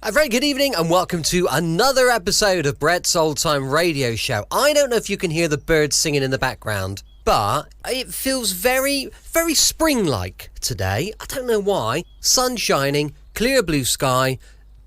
A very good evening and welcome to another episode of Brett's Old Time Radio Show. I don't know if you can hear the birds singing in the background, but it feels very, very spring-like today. I don't know why. Sun shining, clear blue sky,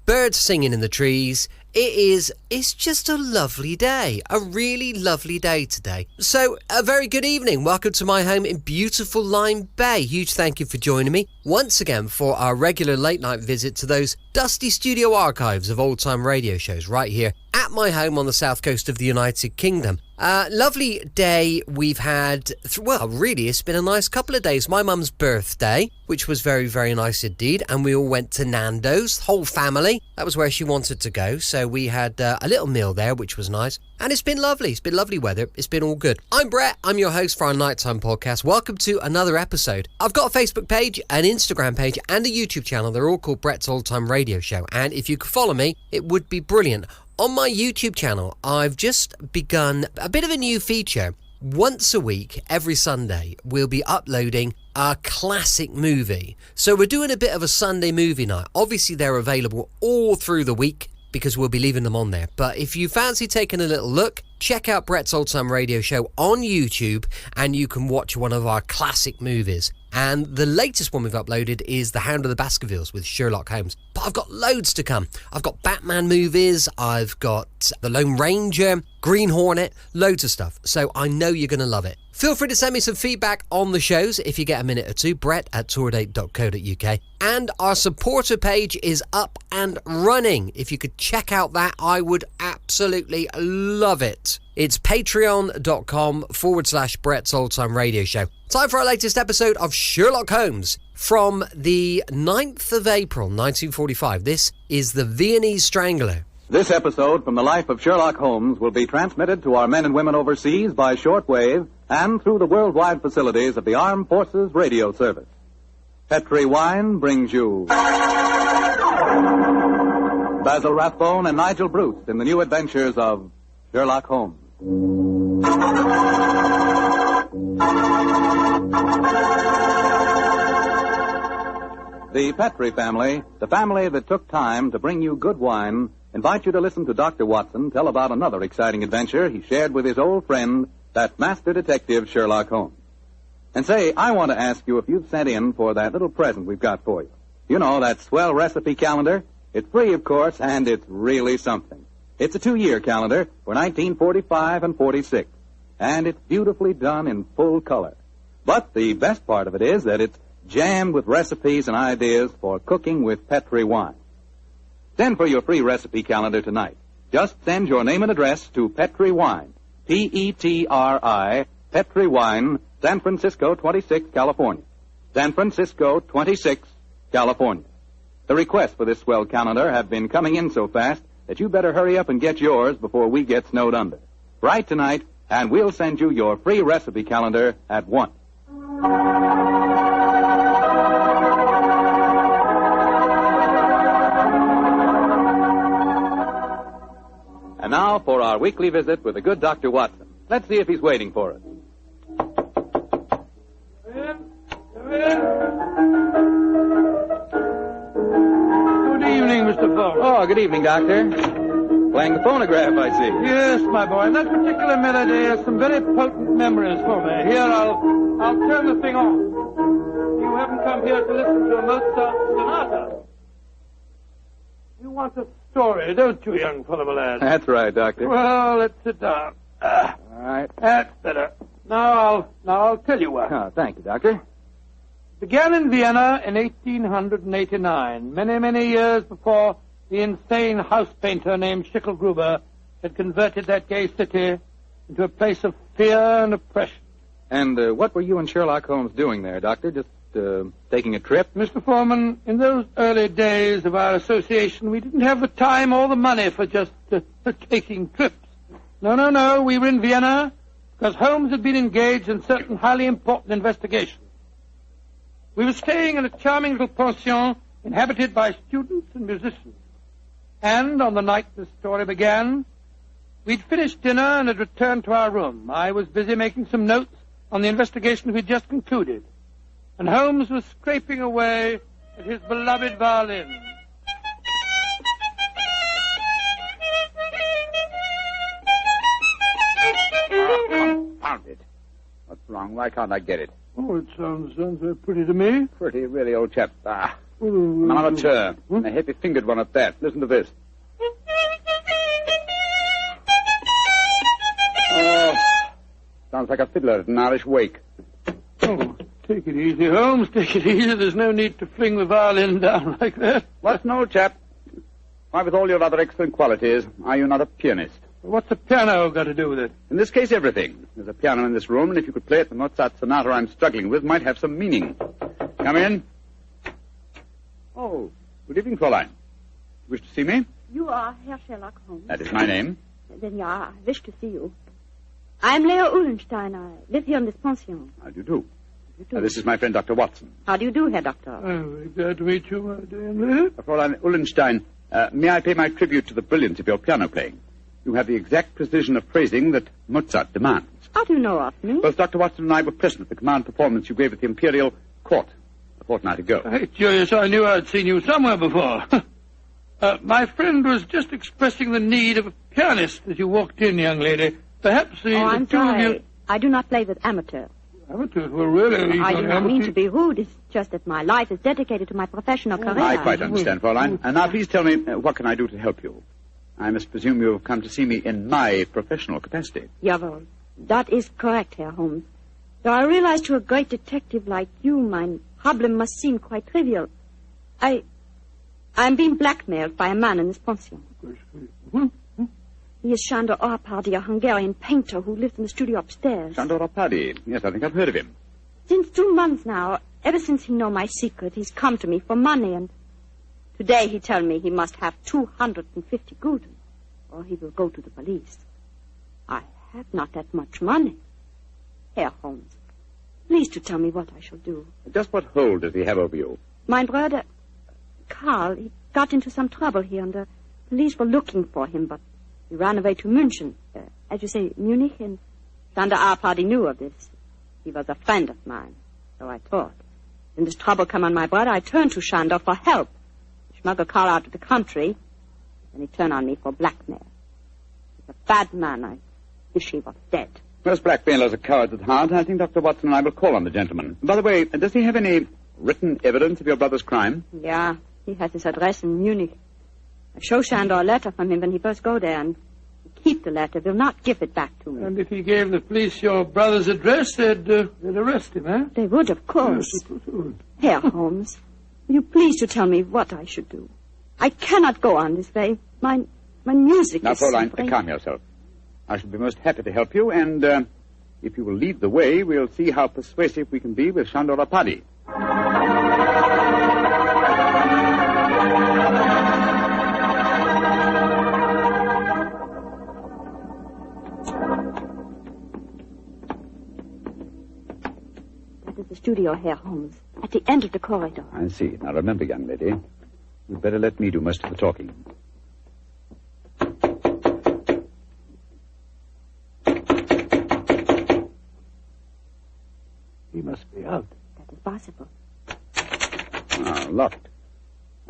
birds singing in the trees. It's just a lovely day, a really lovely day today. So, a very good evening. Welcome to my home in beautiful Lyme Bay. Huge thank you for joining me once again for our regular late night visit to those dusty studio archives of old time radio shows right here at my home on the south coast of the United Kingdom. Lovely day we've had. Well, really, it's been a nice couple of days. My mum's birthday, which was very, very nice indeed. And we all went to Nando's, whole family. That was where she wanted to go. So we had a little meal there, which was nice. And it's been lovely. It's been lovely weather. It's been all good. I'm Brett. I'm your host for our nighttime podcast. Welcome to another episode. I've got a Facebook page, an Instagram page, and a YouTube channel. They're all called Brett's Old Time Radio Show. And if you could follow me, it would be brilliant. On my YouTube channel, I've just begun a bit of a new feature. Once a week, every Sunday, we'll be uploading a classic movie. So we're doing a bit of a Sunday movie night. Obviously, they're available all through the week because we'll be leaving them on there. But if you fancy taking a little look, check out Brett's Old Time Radio Show on YouTube and you can watch one of our classic movies. And the latest one we've uploaded is The Hound of the Baskervilles with Sherlock Holmes. But I've got loads to come. I've got Batman movies, I've got The Lone Ranger, Green Hornet, loads of stuff. So I know you're going to love it. Feel free to send me some feedback on the shows if you get a minute or two, brett@tourdate.co.uk. And our supporter page is up and running. If you could check out that, I would absolutely love it. It's patreon.com/Brett's Old Time Radio Show. Time for our latest episode of Sherlock Holmes from the 9th of April, 1945. This is the Viennese Strangler. This episode from the life of Sherlock Holmes will be transmitted to our men and women overseas by shortwave and through the worldwide facilities of the Armed Forces Radio Service. Petri Wine brings you Basil Rathbone and Nigel Bruce in the new adventures of Sherlock Holmes. The Petri family, the family that took time to bring you good wine, invite you to listen to Dr. Watson tell about another exciting adventure he shared with his old friend, that master detective Sherlock Holmes. And say, I want to ask you if you've sent in for that little present we've got for you. You know, that swell recipe calendar. It's free, of course, and it's really something. It's a 2-year calendar for 1945 and 46, and it's beautifully done in full color. But the best part of it is that it's jammed with recipes and ideas for cooking with Petri wine. Send for your free recipe calendar tonight. Just send your name and address to Petri Wine, Petri, Petri Wine, San Francisco 26, California. San Francisco 26, California. The requests for this swell calendar have been coming in so fast that you better hurry up and get yours before we get snowed under. Write tonight, and we'll send you your free recipe calendar at once. And now for our weekly visit with the good Dr. Watson. Let's see if he's waiting for us. Come in. Good evening, Mr. Holmes. Oh, good evening, Doctor. Playing the phonograph, I see. Yes, my boy. That particular melody has some very potent memories for me. Here, I'll turn the thing off. You haven't come here to listen to a Mozart sonata. You want a story, don't you, young fellow, my lad? That's right, Doctor. Well, let's sit down. All right. That's better. Now I'll tell you what. Oh, thank you, Doctor. Began in Vienna in 1889, many, many years before the insane house painter named Schicklgruber had converted that gay city into a place of fear and oppression. And what were you and Sherlock Holmes doing there, Doctor? Just taking a trip? Mr. Foreman, in those early days of our association, we didn't have the time or the money for just taking trips. No. We were in Vienna because Holmes had been engaged in certain highly important investigations. We were staying in a charming little pension inhabited by students and musicians. And on the night the story began, we'd finished dinner and had returned to our room. I was busy making some notes on the investigation we'd just concluded, and Holmes was scraping away at his beloved violin. song? Why can't I get it? Oh, it sounds very pretty to me. Pretty, really, old chap. Ah, Oh, an amateur. A heavy-fingered one at that. Listen to this. Oh, sounds like a fiddler at an Irish wake. Oh, take it easy, Holmes. Take it easy. There's no need to fling the violin down like that. What's an old chap? Why, with all your other excellent qualities, are you not a pianist? What's the piano got to do with it? In this case, everything. There's a piano in this room, and if you could play it, the Mozart sonata I'm struggling with might have some meaning. Come in. Oh, good evening, Fräulein. You wish to see me? You are Herr Sherlock Holmes. That is my name. Then, yeah, I wish to see you. I'm Leo Uhlenstein. I live here in this pension. How do you do? This is my friend, Dr. Watson. How do you do, Herr Doctor? Oh, very glad to meet you, my dear Leo. Fräulein Uhlenstein, may I pay my tribute to the brilliance of your piano playing? You have the exact precision of phrasing that Mozart demands. How do you know of me? Both Dr. Watson and I were present at the command performance you gave at the Imperial Court a fortnight ago. Hey, Julius, I knew I'd seen you somewhere before. My friend was just expressing the need of a pianist as you walked in, young lady. Perhaps the I'm two of sorry. you... I do not play with amateurs. Amateurs? Well, really? I do not mean to be rude. It's just that my life is dedicated to my professional career. I quite understand, Fräulein. And now please tell me, what can I do to help you? I must presume you have come to see me in my professional capacity. Jawohl. That is correct, Herr Holmes. Though I realize to a great detective like you, my problem must seem quite trivial. I'm being blackmailed by a man in this pension. He is Sándor Árpády, a Hungarian painter who lives in the studio upstairs. Sándor Árpády. Yes, I think I've heard of him. Since 2 months now, ever since he know my secret, he's come to me for money, and today he tell me he must have 250 gulden, or he will go to the police. I have not that much money. Herr Holmes, please to tell me what I shall do. Just what hold does he have over you? My brother, Karl, he got into some trouble here, and the police were looking for him, but he ran away to München, as you say, Munich, and Sándor Árpády knew of this. He was a friend of mine, so I thought. When this trouble came on my brother, I turned to Sándor for help. He smuggled Karl out of the country, and he turned on me for blackmail. He's a bad man. I wish he was dead. Most blackmailers are cowards at heart. I think Dr. Watson and I will call on the gentleman. By the way, does he have any written evidence of your brother's crime? Yeah, he has his address in Munich. I show Sándor a letter from him when he first go there, and he keep the letter, will not give it back to me. And if he gave the police your brother's address, they'd arrest him, eh? They would, of course. Yes, it would. Herr Holmes, will you please to tell me what I should do? I cannot go on this way. My music Now, is Fräulein, suffering. calm yourself. I shall be most happy to help you, and if you will lead the way, we'll see how persuasive we can be with Sándor Árpády. That is the studio, Herr Holmes, at the end of the corridor. I see. Now, remember, young lady, you'd better let me do most of the talking. He must be out. That is possible. Ah, locked.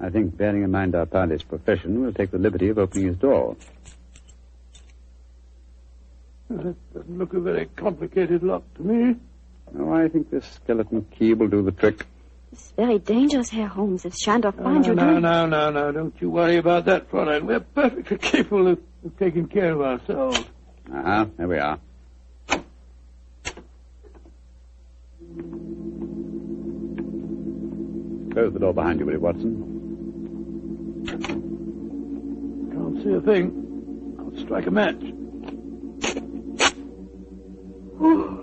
I think, bearing in mind Árpády's profession, we'll take the liberty of opening his door. That doesn't look a very complicated lock to me. Oh, I think this skeleton key will do the trick. It's very dangerous, Herr Holmes, if Sándor finds you No, doing... no. Don't you worry about that, Fräulein. We're perfectly capable of taking care of ourselves. There we are. Close the door behind you, will you, Watson? Can't see a thing. I'll strike a match. Oh,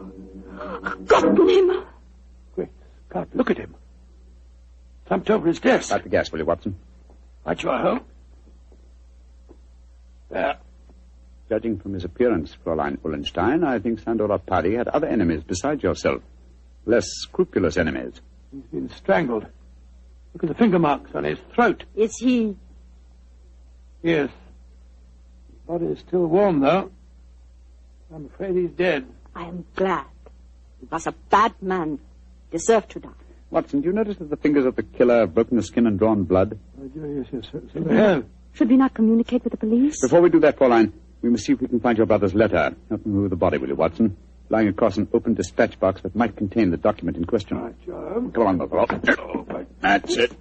Gotten him. Quick, Scott, look at him. Thumped over his desk. Light the gas, will you, Watson? Right you are, Holmes. There. Judging from his appearance, Fräulein Uhlenstein, I think Sándor Árpády had other enemies besides yourself. Less scrupulous enemies. He's been strangled. Look at the finger marks on his throat. Is he... Yes. His body is still warm, though. I'm afraid he's dead. I am glad. He was a bad man. Deserved to die. Watson, do you notice that the fingers of the killer have broken the skin and drawn blood? Yes, so they have. Should we not communicate with the police? Before we do that, Fräulein, we must see if we can find your brother's letter. Help me move the body, will you, Watson? lying across an open dispatch box that might contain the document in question. Right, John. Come on, Buffalo. That's it.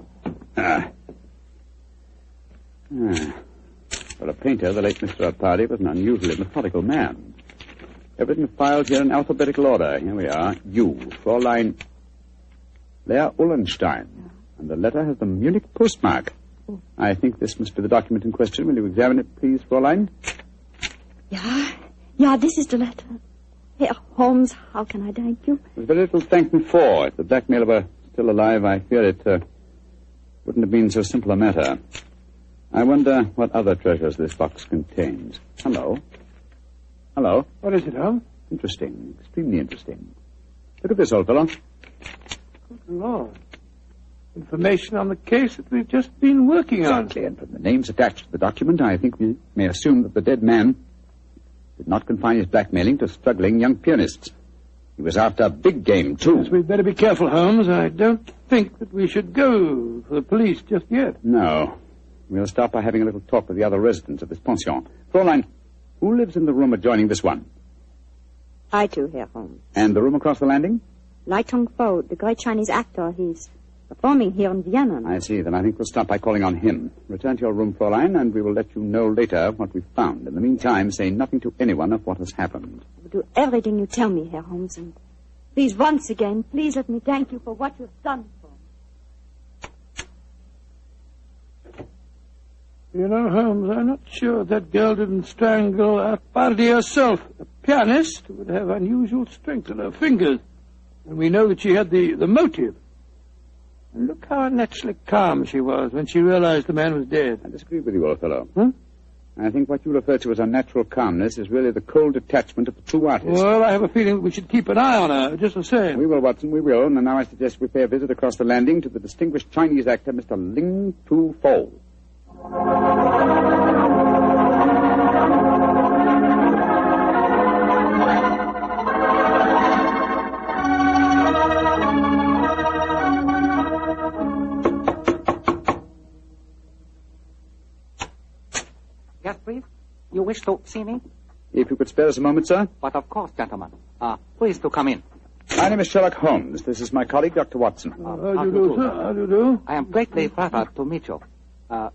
For a painter, the late Mr. Alpardi was an unusually methodical man. Everything filed here in alphabetical order. Here we are. You, Fräulein Leah Ullenstein. And the letter has the Munich postmark. I think this must be the document in question. Will you examine it, please, Fräulein? Yeah, this is the letter. Herr Holmes, how can I thank you? There's very little to thank me for. If the blackmailer were still alive, I fear it wouldn't have been so simple a matter. I wonder what other treasures this box contains. Hello? What is it, Holmes? Interesting. Extremely interesting. Look at this, old fellow. Good Lord. Information on the case that we've just been working on. Exactly, and from the names attached to the document, I think we may assume that the dead man did not confine his blackmailing to struggling young pianists. He was after big game, too. Yes, we'd better be careful, Holmes. I don't think that we should go for the police just yet. No. We'll start by having a little talk with the other residents of this pension. Fräulein, who lives in the room adjoining this one? I too, Herr Holmes. And the room across the landing? Lai Tong-fo, the great Chinese actor, he's performing here in Vienna. I see. Then I think we'll start by calling on him. Return to your room, Fräulein, and we will let you know later what we've found. In the meantime, say nothing to anyone of what has happened. I will do everything you tell me, Herr Holmes, and please, once again, please let me thank you for what you've done for me. You know, Holmes, I'm not sure that girl didn't strangle Alpardi herself. A pianist would have unusual strength in her fingers. And we know that she had the motive. And look how unnaturally calm she was when she realized the man was dead. I disagree with you, old fellow. Huh? I think what you refer to as unnatural calmness is really the cold detachment of the true artist. Well, I have a feeling that we should keep an eye on her, just the same. We will, Watson, we will. And now I suggest we pay a visit across the landing to the distinguished Chinese actor, Mr. Ling Tu-fo. Yes, please. You wish to see me? If you could spare us a moment, sir. But of course, gentlemen. Please to come in. My name is Sherlock Holmes. This is my colleague, Dr. Watson. How do you do, sir? How do you do? I am greatly flattered to meet you.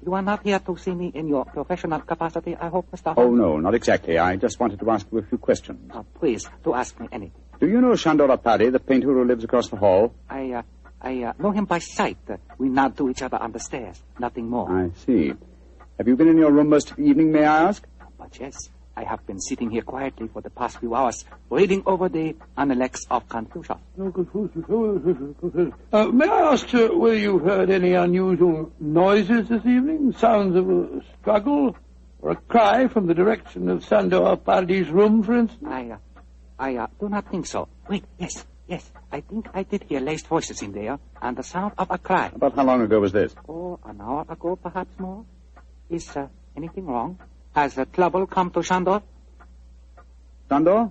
You are not here to see me in your professional capacity, I hope, Mr. Holmes? Oh, no, not exactly. I just wanted to ask you a few questions. Please, to ask me anything. Do you know Shandor Alpardi, the painter who lives across the hall? I know him by sight. We nod to each other on the stairs. Nothing more. I see. Have you been in your room most of the evening, may I ask? But yes, I have been sitting here quietly for the past few hours, reading over the Analects of Confucius. No, Confucius. May I ask, sir, whether you've heard any unusual noises this evening? Sounds of a struggle or a cry from the direction of Sandor Alpardi's room, for instance? I do not think so. Wait, yes. I think I did hear laced voices in there, and the sound of a cry. About how long ago was this? Oh, an hour ago, perhaps more. Is anything wrong? Has trouble come to Shandor? Shandor?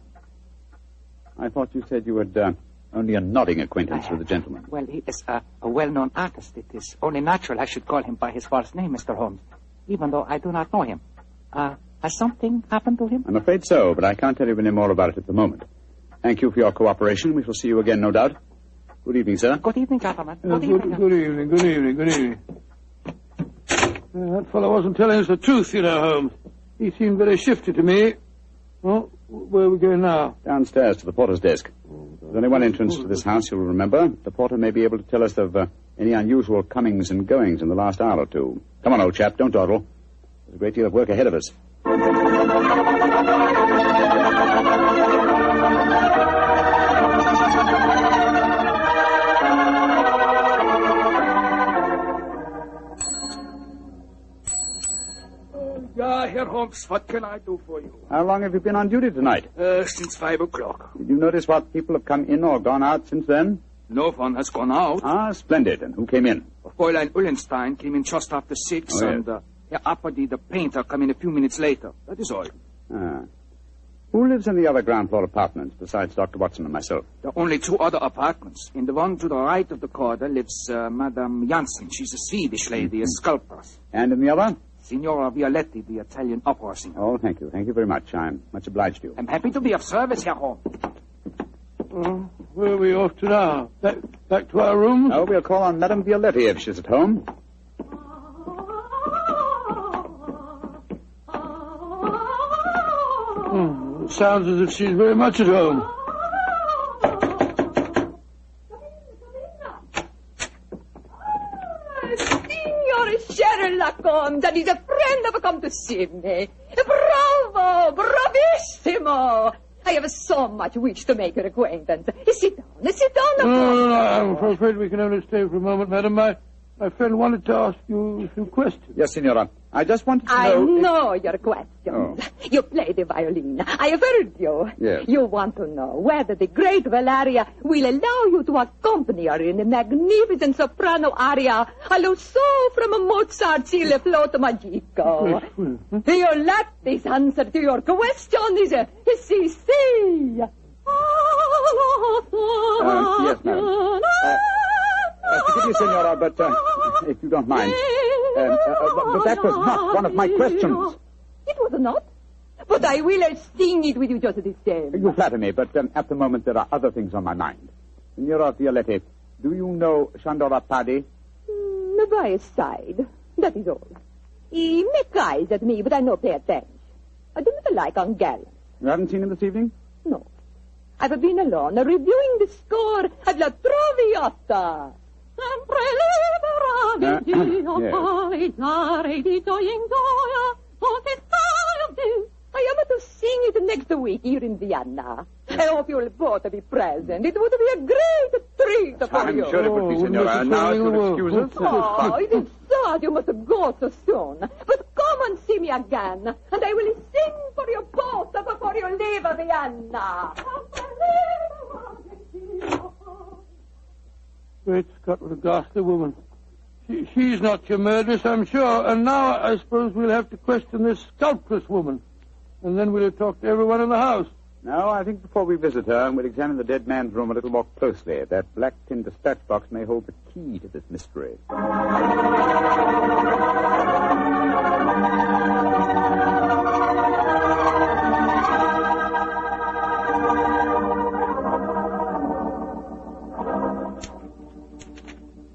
I thought you said you had only a nodding acquaintance with the gentleman. Well, he is a well-known artist. It is only natural I should call him by his first name, Mr. Holmes, even though I do not know him. Has something happened to him? I'm afraid so, but I can't tell you any more about it at the moment. Thank you for your cooperation. We shall see you again, no doubt. Good evening, sir. Good evening, gentlemen. Good evening. That fellow wasn't telling us the truth, you know, Holmes. He seemed very shifty to me. Well, where are we going now? Downstairs to the porter's desk. There's only one entrance to this house, you'll remember. The porter may be able to tell us of any unusual comings and goings in the last hour or two. Come on, old chap, don't dawdle. There's a great deal of work ahead of us. Herr Holmes, what can I do for you? How long have you been on duty tonight? Since 5 o'clock. Did you notice what people have come in or gone out since then? No one has gone out. Ah, splendid. And who came in? Fräulein Ullenstein came in just after 6, and Herr Alpardi, the painter, came in a few minutes later. That is all. Who lives in the other ground floor apartments besides Dr. Watson and myself? There are only 2 other apartments. In the one to the right of the corridor lives Madame Janssen. She's a Swedish lady, a sculptress. And in the other? Signora Violetti, the Italian opera singer. Oh, thank you. Thank you very much. I'm much obliged to you. I'm happy to be of service, Herr Holmes. Where are we off to now? Back to our rooms? Oh, we'll call on Madame Violetti if she's at home. It sounds as if she's very much at home. Signor Sherlock Holmes, that is a friend have come to see me. Bravo! Bravissimo! I have so much wish to make your acquaintance. Sit down. No, I'm afraid we can only stay for a moment, madam. My friend wanted to ask you a few questions. Yes, Signora. I just wanted to know... I know your questions. Oh. You play the violin. I have heard you. Yes. You want to know whether the great Valeria will allow you to accompany her in the magnificent soprano aria Allo so from Mozart's Il Flauto Magico. Your latest answer to your question is si. Yes, madam. Forgive me, Signora, but if you don't mind. But that was not one of my questions. It was not? But I will sing it with you just the same. You flatter me, but at the moment there are other things on my mind. Signora Violetti, do you know Chandora Paddy? By his side. That is all. He make eyes at me, but I no pay attention. I do not like ungallant. You haven't seen him this evening? No. I've been alone, reviewing the score at La Traviata. Sempre libera di Dio, polizare di gioia, I am to sing it next week here in Vienna. I hope you'll both be present. It would be a great treat for I'm you. sure it would be, Signora. Now, if you'll excuse us. Oh, it is sad you must go so soon. But come and see me again, and I will sing for you both before you leave Vienna. Great Scott, what a ghastly woman. She's not your murderess, I'm sure. And now I suppose we'll have to question this sculptress woman. And then we'll talk to everyone in the house. No, I think before we visit her, we'll examine the dead man's room a little more closely. That black tin dispatch box may hold the key to this mystery.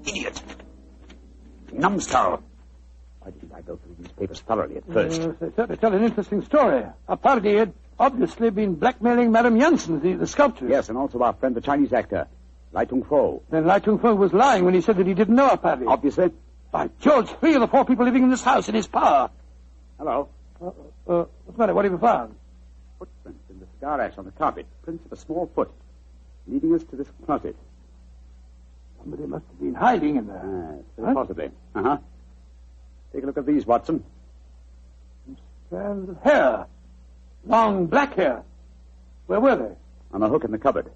Idiot. Numbskull. Why didn't I go through these papers thoroughly at first? They certainly tell an interesting story. A party had obviously been blackmailing Madame Janssen, the sculptress. Yes, and also our friend, the Chinese actor, Lai Tung-fo. Then Lai Tung-fo was lying when he said that he didn't know a party. Obviously. By George, 3 of the 4 people living in this house in his power. Hello. What's the matter? What have you found? Footprints in the cigar ash on the carpet. Prints of a small foot. Leading us to this closet. Somebody must have been hiding in there. Yes, possibly. Uh-huh. Take a look at these, Watson. Strands of hair. Long black hair. Where were they? On a hook in the cupboard.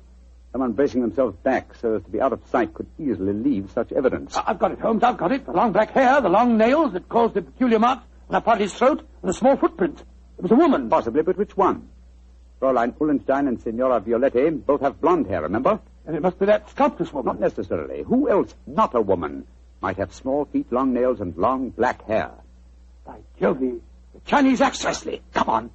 Someone bracing themselves back so as to be out of sight could easily leave such evidence. I've got it, Holmes. I've got it. The long black hair, the long nails that caused the peculiar marks on a party's throat, and a small footprint. It was a woman. Possibly, but which one? Fräulein Ullenstein and Signora Violetti both have blonde hair, remember? And it must be that sculptress woman. Not necessarily. Who else, not a woman, might have small feet, long nails, and long black hair? By Jove, the Chinese actress. Precisely. Come on.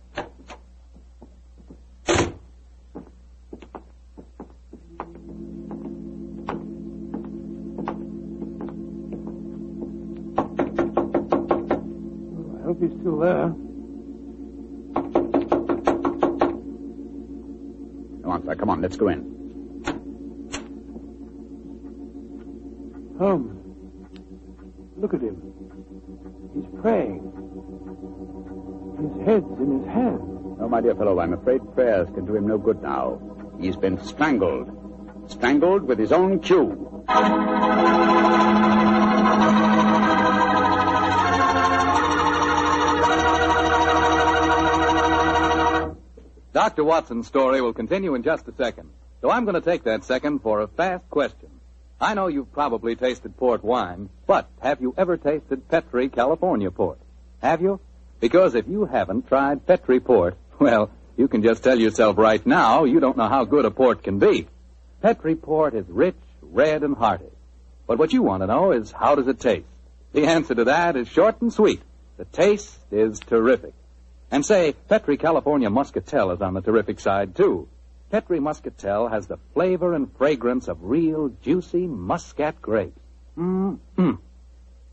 I hope he's still there. Come on, sir. Come on. Let's go in. Holmes, look at him. He's praying. His head's in his hand. No, my dear fellow, I'm afraid prayers can do him no good now. He's been strangled. Strangled with his own cue. Dr. Watson's story will continue in just a second. So I'm going to take that second for a fast question. I know you've probably tasted port wine, but have you ever tasted Petri California port? Have you? Because if you haven't tried Petri port, well, you can just tell yourself right now you don't know how good a port can be. Petri port is rich, red, and hearty. But what you want to know is, how does it taste? The answer to that is short and sweet. The taste is terrific. And say, Petri California Muscatel is on the terrific side, too. Petri Muscatel has the flavor and fragrance of real, juicy Muscat grapes. Mm-mm.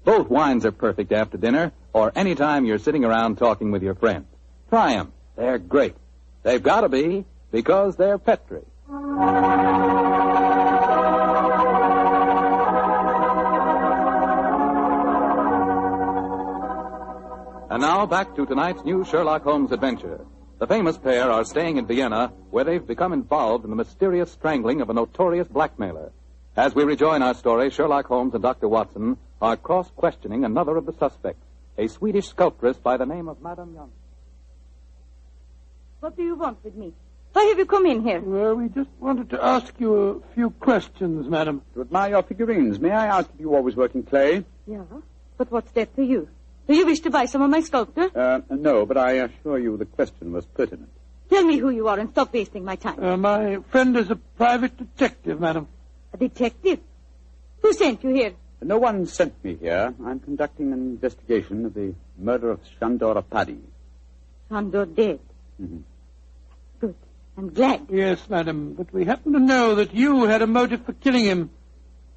Both wines are perfect after dinner or any time you're sitting around talking with your friends. Try them. They're great. They've got to be, because they're Petri. And now back to tonight's new Sherlock Holmes adventure. The famous pair are staying in Vienna, where they've become involved in the mysterious strangling of a notorious blackmailer. As we rejoin our story, Sherlock Holmes and Dr. Watson are cross-questioning another of the suspects, a Swedish sculptress by the name of Madame Janssen. What do you want with me? Why have you come in here? Well, we just wanted to ask you a few questions, madam. To admire your figurines, may I ask if you always work in clay? Yeah, but what's that to you? Do you wish to buy some of my sculpture? No, but I assure you the question was pertinent. Tell me who you are and stop wasting my time. My friend is a private detective, madam. A detective? Who sent you here? No one sent me here. I'm conducting an investigation of the murder of Shandor Paddy. Shandor dead? Mm-hmm. Good. I'm glad. Yes, madam, but we happen to know that you had a motive for killing him.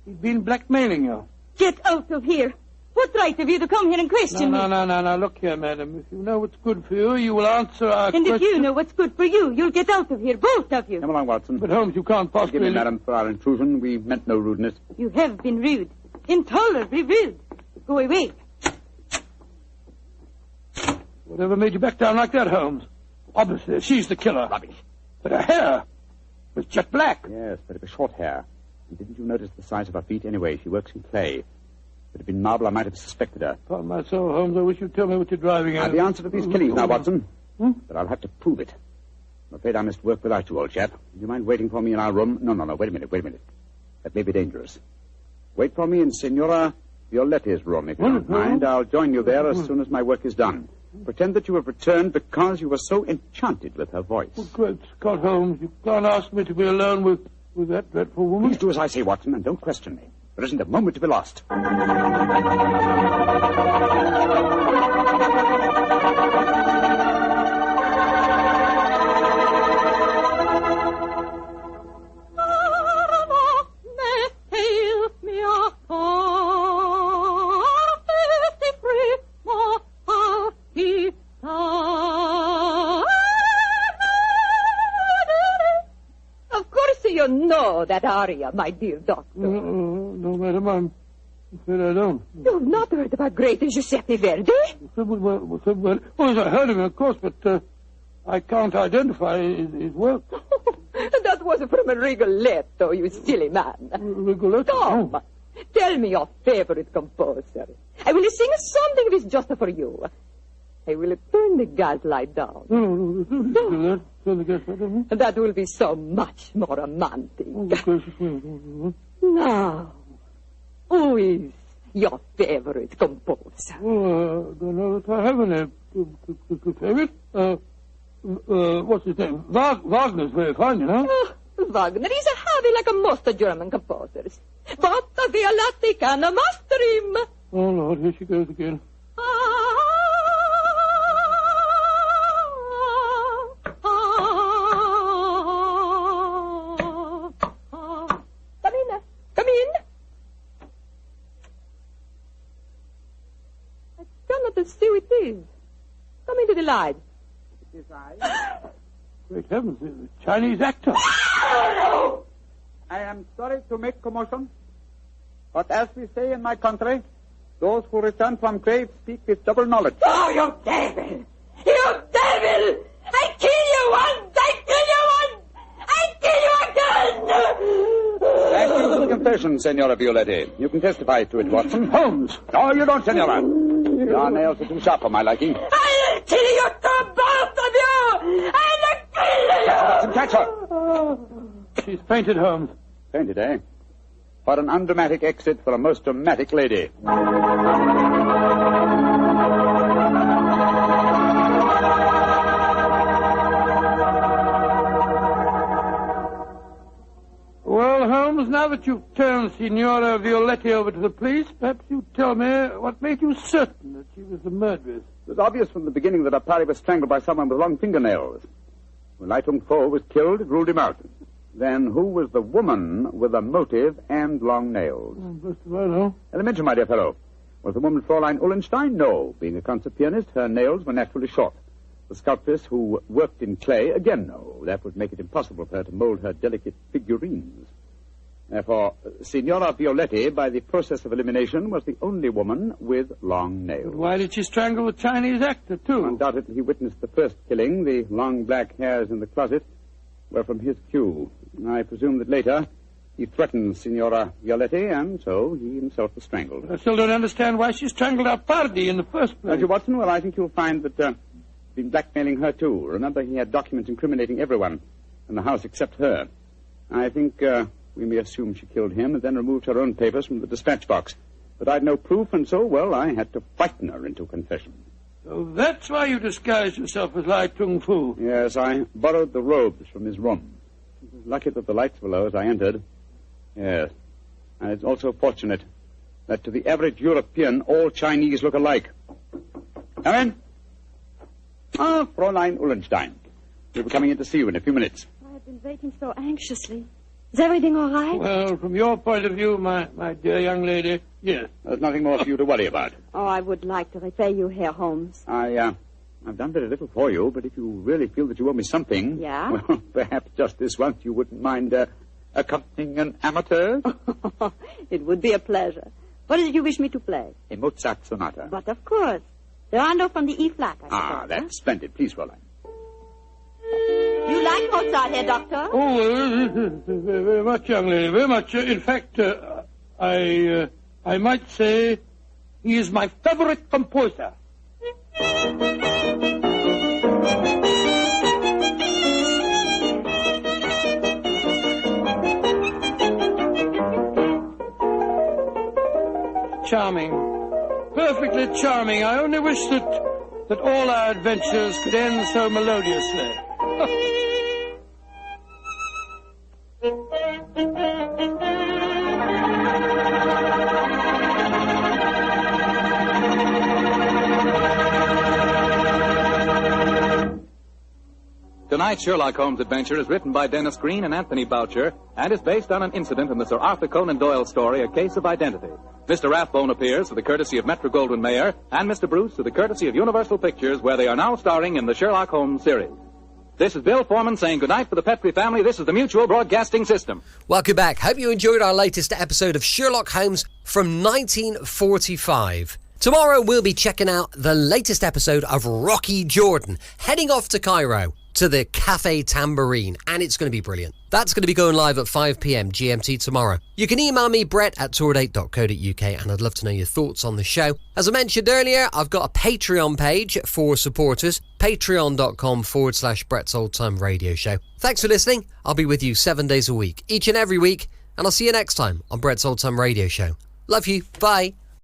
He'd been blackmailing you. Get out of here. What right have you to come here and question me? No. Look here, madam. If you know what's good for you, you will answer our question. And if you know what's good for you, you'll get out of here, both of you. Come along, Watson. But, Holmes, you can't possibly... Forgive me, madam, for our intrusion. We meant no rudeness. You have been rude. Intolerably rude. Go away. Whatever made you back down like that, Holmes? Obviously, she's the killer. Rubbish. But her hair was jet black. Yes, but it was short hair. And didn't you notice the size of her feet? Anyway, she works in clay. If it had been marble, I might have suspected her. Upon my soul, Holmes, I wish you'd tell me what you're driving at. I've the answer to these killings now, Watson. But I'll have to prove it. I'm afraid I must work without you, old chap. Do you mind waiting for me in our room? No. Wait a minute. That may be dangerous. Wait for me in Signora Violetti's room, if you don't mind. I'll join you there as soon as my work is done. Pretend that you have returned because you were so enchanted with her voice. Oh, great Scott, Holmes. You can't ask me to be alone with that dreadful woman. Please do as I say, Watson, and don't question me. There isn't a moment to be lost. That aria, my dear doctor. No, madam, I'm afraid I don't. You've not heard about Great Giuseppe Verdi? Well, I heard of him, of course, but I can't identify his work. That was from a Rigoletto, you silly man. Rigoletto? Come, tell me your favorite composer. I will sing something that is just for you. I will turn the gas light down. No. Turn the gas light down. That will be so much more romantic. Now, who is your favorite composer? Oh, I don't know if I have any favorite. What's his name? Wagner's very fine, you know. Wagner is a heavy like most German composers. But the Violatti can master him. Oh, Lord, here she goes again. See who it is. Come into the light. It is I. Great heavens, the Chinese actor. I am sorry to make commotion, but as we say in my country, those who return from graves speak with double knowledge. Oh, you devil! You devil! I kill you once! I kill you again! Thank you for the confession, Senora Violetti. You can testify to it, Watson. Holmes! No, you don't, Senora. Your nails are too sharp for my liking. I'll kill you to both of you! I'll kill you! Watson, catch her. She's fainted, Holmes. Fainted, eh? What an undramatic exit for a most dramatic lady. Well, Holmes, now that you've turned Signora Violetti over to the police, perhaps you tell me what made you certain that she was the murderess. It was obvious from the beginning that Apari was strangled by someone with long fingernails. When Lai Tung Fo was killed, it ruled him out. Then who was the woman with a motive and long nails? First of all, no. Elementary, my dear fellow. Was the woman Fräulein Ullenstein? No. Being a concert pianist, her nails were naturally short. The sculptress who worked in clay? Again, no. That would make it impossible for her to mold her delicate figurines. Therefore, Signora Violetti, by the process of elimination, was the only woman with long nails. But why did she strangle the Chinese actor, too? Undoubtedly, he witnessed the first killing. The long black hairs in the closet were from his cue. I presume that later he threatened Signora Violetti, and so he himself was strangled. I still don't understand why she strangled our party in the first place. Dr. Watson, well, I think you'll find that he's been blackmailing her, too. Remember, he had documents incriminating everyone in the house except her. I think we may assume she killed him and then removed her own papers from the dispatch box. But I'd no proof, and so, well, I had to frighten her into confession. So that's why you disguised yourself as Lai Tung Fu. Yes, I borrowed the robes from his room. It was lucky that the lights were low as I entered. Yes. And it's also fortunate that to the average European, all Chinese look alike. Come in. Ah, Fräulein Ullenstein. We'll be coming in to see you in a few minutes. I've been waiting so anxiously. Is everything all right? Well, from your point of view, my dear young lady, yes. There's nothing more for you to worry about. Oh, I would like to repay you, Herr Holmes. I've done very little for you, but if you really feel that you owe me something... Yeah? Well, perhaps just this once you wouldn't mind accompanying an amateur? It would be a pleasure. What did you wish me to play? A Mozart sonata. But of course. The rondo from the E-flat, I suppose. That's splendid. Please, Fräulein. You like Mozart, Herr Doctor? Oh, very much, young lady, very much. In fact, I might say he is my favorite composer. Charming. Perfectly charming. I only wish that all our adventures could end so melodiously. Tonight's Sherlock Holmes adventure is written by Dennis Green and Anthony Boucher and is based on an incident in the Sir Arthur Conan Doyle story, A Case of Identity. Mr. Rathbone appears for the courtesy of Metro-Goldwyn-Mayer and Mr. Bruce for the courtesy of Universal Pictures, where they are now starring in the Sherlock Holmes series. This is Bill Foreman saying goodnight for the Petrie family. This is the Mutual Broadcasting System. Welcome back. Hope you enjoyed our latest episode of Sherlock Holmes from 1945. Tomorrow we'll be checking out the latest episode of Rocky Jordan, heading off to Cairo to the Cafe Tambourine, and it's going to be brilliant. That's going to be going live at 5 p.m. GMT tomorrow. You can email me, brett@tourdate.co.uk, and I'd love to know your thoughts on the show. As I mentioned earlier, I've got a Patreon page for supporters, patreon.com/Brett's Old Time Radio Show. Thanks for listening. I'll be with you 7 days a week, each and every week, and I'll see you next time on Brett's Old Time Radio Show. Love you. Bye.